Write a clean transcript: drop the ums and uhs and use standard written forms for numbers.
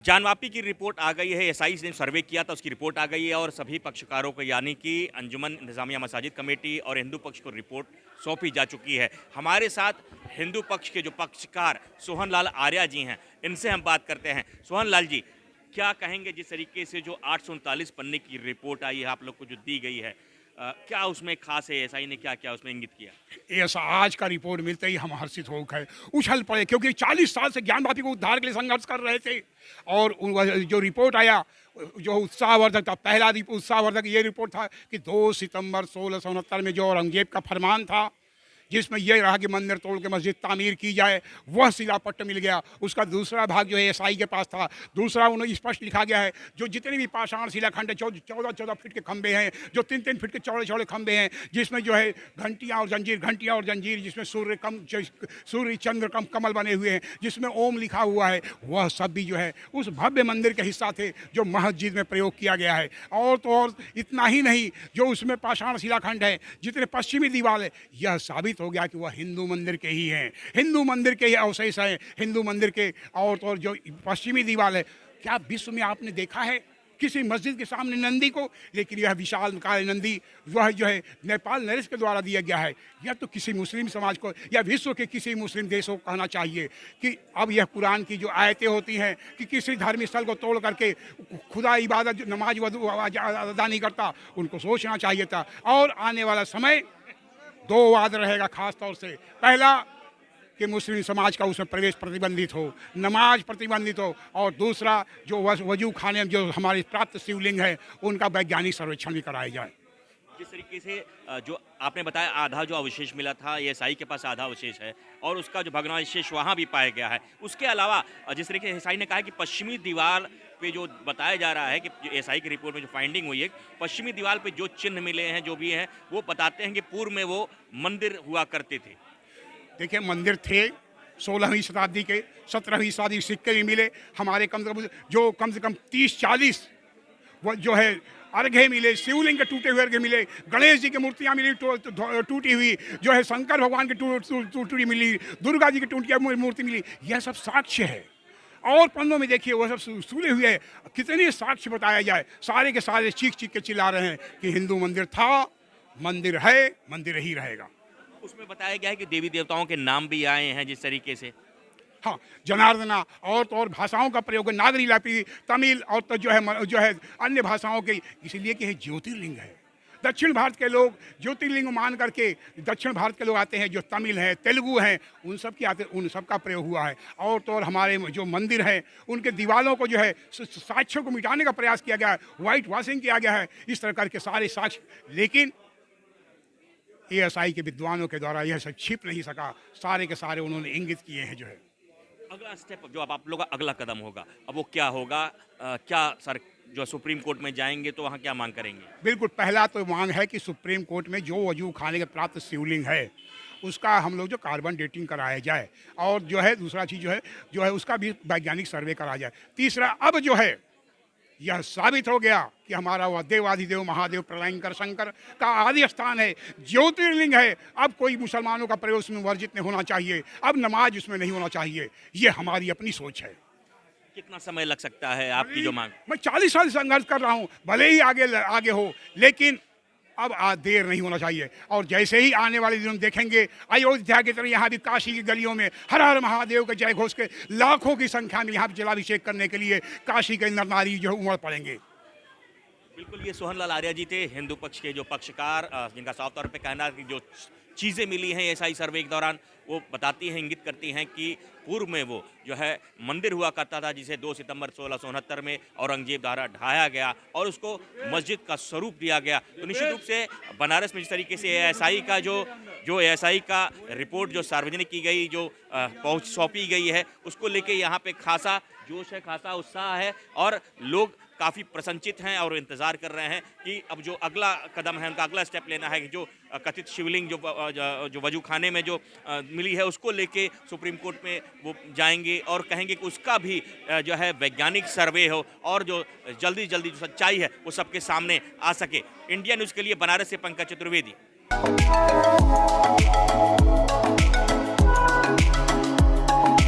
जानवापी की रिपोर्ट आ गई है। एसआई ने सर्वे किया था, उसकी रिपोर्ट आ गई है और सभी पक्षकारों को यानी कि अंजुमन इंतजामिया मसाजिद कमेटी और हिंदू पक्ष को रिपोर्ट सौंपी जा चुकी है। हमारे साथ हिंदू पक्ष के जो पक्षकार सोहन लाल आर्या जी हैं, इनसे हम बात करते हैं। सोहन लाल जी, क्या कहेंगे जिस तरीके से जो 839 पन्ने की रिपोर्ट आई है आप लोग को जो दी गई है, क्या उसमें खास है? एसआई ने क्या क्या उसमें इंगित किया? ऐसा आज का रिपोर्ट मिलते ही हम हर्षित हो गए, उछल पड़े, क्योंकि 40 साल से ज्ञानवापी को उद्धार के लिए संघर्ष कर रहे थे। और जो रिपोर्ट आया जो उत्साहवर्धक था, पहला उत्साहवर्धक ये रिपोर्ट था कि 2 सितंबर 1669 में जो औरंगजेब का फरमान था जिसमें यह रहा कि मंदिर तोड़ के मस्जिद तामीर की जाए, वह शिलापट्ट मिल गया। उसका दूसरा भाग जो है एसआई के पास था। दूसरा उन्हें स्पष्ट लिखा गया है जो जितने भी पाषाण शिलाखंड 14 फीट के खंभे हैं, जो 3 फीट के चौड़े चौड़े खंभे हैं, जिसमें जो है घंटियाँ और जंजीर, जिसमें सूर्य चंद्र कमल बने हुए हैं, जिसमें ओम लिखा हुआ है, वह सब भी जो है उस भव्य मंदिर के हिस्सा थे जो मस्जिद में प्रयोग किया गया है। और तो और इतना ही नहीं, जो उसमें पाषाण शिलाखंड है, जितने पश्चिमी दीवार है, यह साबित हो गया कि वह हिंदू मंदिर के ही हैं, हिंदू मंदिर के ही अवशेष हैं, हिंदू मंदिर के। और तो और जो पश्चिमी दीवार है, क्या विश्व में आपने देखा है किसी मस्जिद के सामने नंदी को? लेकिन यह विशाल काले नंदी वह जो है नेपाल नरेश के द्वारा दिया गया है। यह तो किसी मुस्लिम समाज को या विश्व के किसी मुस्लिम देशों को कहना चाहिए कि अब यह कुरान की जो आयतें होती हैं कि किसी धार्मिक स्थल को तोड़ करके खुदा इबादत नमाज अदा नहीं करता, उनको सोचना चाहिए था। और आने वाला समय 2 वाद रहेगा खास तौर से। पहला कि मुस्लिम समाज का उसमें प्रवेश प्रतिबंधित हो, नमाज प्रतिबंधित हो, और दूसरा जो वजू खाने में जो हमारे प्राप्त शिवलिंग है उनका वैज्ञानिक सर्वेक्षण भी कराया जाए। जिस तरीके से जो आपने बताया आधा जो अवशेष मिला था, एसआई के पास आधा अवशेष है और उसका जो भग्नावशेष वहाँ भी पाया गया है। उसके अलावा जिस तरीके से एसआई ने कहा कि पश्चिमी दीवार पे जो बताया जा रहा है कि एसआई की रिपोर्ट में जो फाइंडिंग हुई है, पश्चिमी दीवार पे जो चिन्ह मिले हैं, जो भी हैं, वो बताते हैं कि पूर्व में वो मंदिर हुआ करते थे। देखिए, मंदिर थे 16वीं शताब्दी के, 17वीं शताब्दी सिक्के भी मिले हमारे, कम से कम 30-40 वो जो है अर्घे मिले, शिवलिंग के टूटे हुए अर्घे मिले, गणेश जी की मूर्तियाँ मिली टूटी हुई, जो है शंकर भगवान की टूटी मिली, दुर्गा जी की टूटी मूर्ति मिली। यह सब साक्ष्य है। और पन्नों में देखिए वह सब सुले हुए हैं। कितने साक्ष्य बताया जाए, सारे के सारे चीख के चिल्ला रहे हैं कि हिंदू मंदिर था, मंदिर है, मंदिर ही रहेगा। उसमें बताया गया है कि देवी देवताओं के नाम भी आए हैं जिस तरीके से। हाँ, जनार्दना, और तो और भाषाओं का प्रयोग है, नागरी लिपि, तमिल, और तो जो है अन्य भाषाओं के, इसलिए कि ज्योतिर्लिंग है। दक्षिण भारत के लोग ज्योतिर्लिंग मान करके, दक्षिण भारत के लोग आते हैं जो तमिल हैं, तेलुगु हैं, उन सब का प्रयोग हुआ है। और तो और हमारे जो मंदिर हैं उनके दीवारों को जो है साक्ष्यों को मिटाने का प्रयास किया गया है, वाइट वॉशिंग किया गया है, इस तरह करके सारे साक्ष्य। लेकिन एएसआई के विद्वानों के द्वारा यह सब छिप नहीं सका, सारे के सारे उन्होंने इंगित किए हैं। जो है अगला स्टेप जो आप लोग का अगला कदम होगा, अब वो क्या होगा? क्या सर जो सुप्रीम कोर्ट में जाएंगे तो वहाँ क्या मांग करेंगे? बिल्कुल, पहला तो मांग है कि सुप्रीम कोर्ट में जो वजू खाने के प्राप्त शिवलिंग है उसका हम लोग जो कार्बन डेटिंग कराया जाए, और जो है दूसरा चीज़ जो है उसका भी वैज्ञानिक सर्वे कराया जाए। तीसरा, अब जो है यह साबित हो गया कि हमारा वह देवाधिदेव महादेव प्रलयंकर शंकर का आदि स्थान है, ज्योतिर्लिंग है। अब कोई मुसलमानों का प्रयोग उसमें वर्जित नहीं होना चाहिए, अब नमाज उसमें नहीं होना चाहिए। ये हमारी अपनी सोच है। कितना समय लग सकता है आपकी जो मांग? मैं 40 साल संघर्ष कर रहा हूँ, भले ही आगे हो, लेकिन अब देर नहीं होना चाहिए। और जैसे ही आने वाले दिनों में देखेंगे अयोध्या की तरह यहाँ भी काशी की गलियों में हर हर महादेव के जय घोष के लाखों की संख्या में यहाँ भी जलाभिषेक करने के लिए काशी के नर नारी जो उमड़ पड़ेंगे। बिल्कुल, ये सोहन लाल आर्या जी थे, हिंदू पक्ष के जो पक्षकार, जिनका साफ तौर पे कहना है कि जो चीज़ें मिली हैं एसआई सर्वे के दौरान वो बताती हैं, इंगित करती हैं कि पूर्व में वो जो है मंदिर हुआ करता था, जिसे 2 सितंबर 1669 में औरंगजेब द्वारा ढाया गया और उसको मस्जिद का स्वरूप दिया गया। तो निश्चित रूप से बनारस में जिस तरीके से एएसआई का जो एएसआई का रिपोर्ट जो सार्वजनिक की गई, जो सौंपी गई है, उसको लेके यहाँ पे खासा जोश है, खासा उत्साह है और लोग काफ़ी प्रसन्नचित हैं और इंतज़ार कर रहे हैं कि अब जो अगला कदम है, उनका अगला स्टेप लेना है कि जो कथित शिवलिंग जो वजू खाने में जो मिली है उसको लेके सुप्रीम कोर्ट में वो जाएंगे और कहेंगे कि उसका भी जो है वैज्ञानिक सर्वे हो और जो जल्दी जो सच्चाई है वो सबके सामने आ सके। इंडिया न्यूज़ के लिए बनारस से पंकज चतुर्वेदी।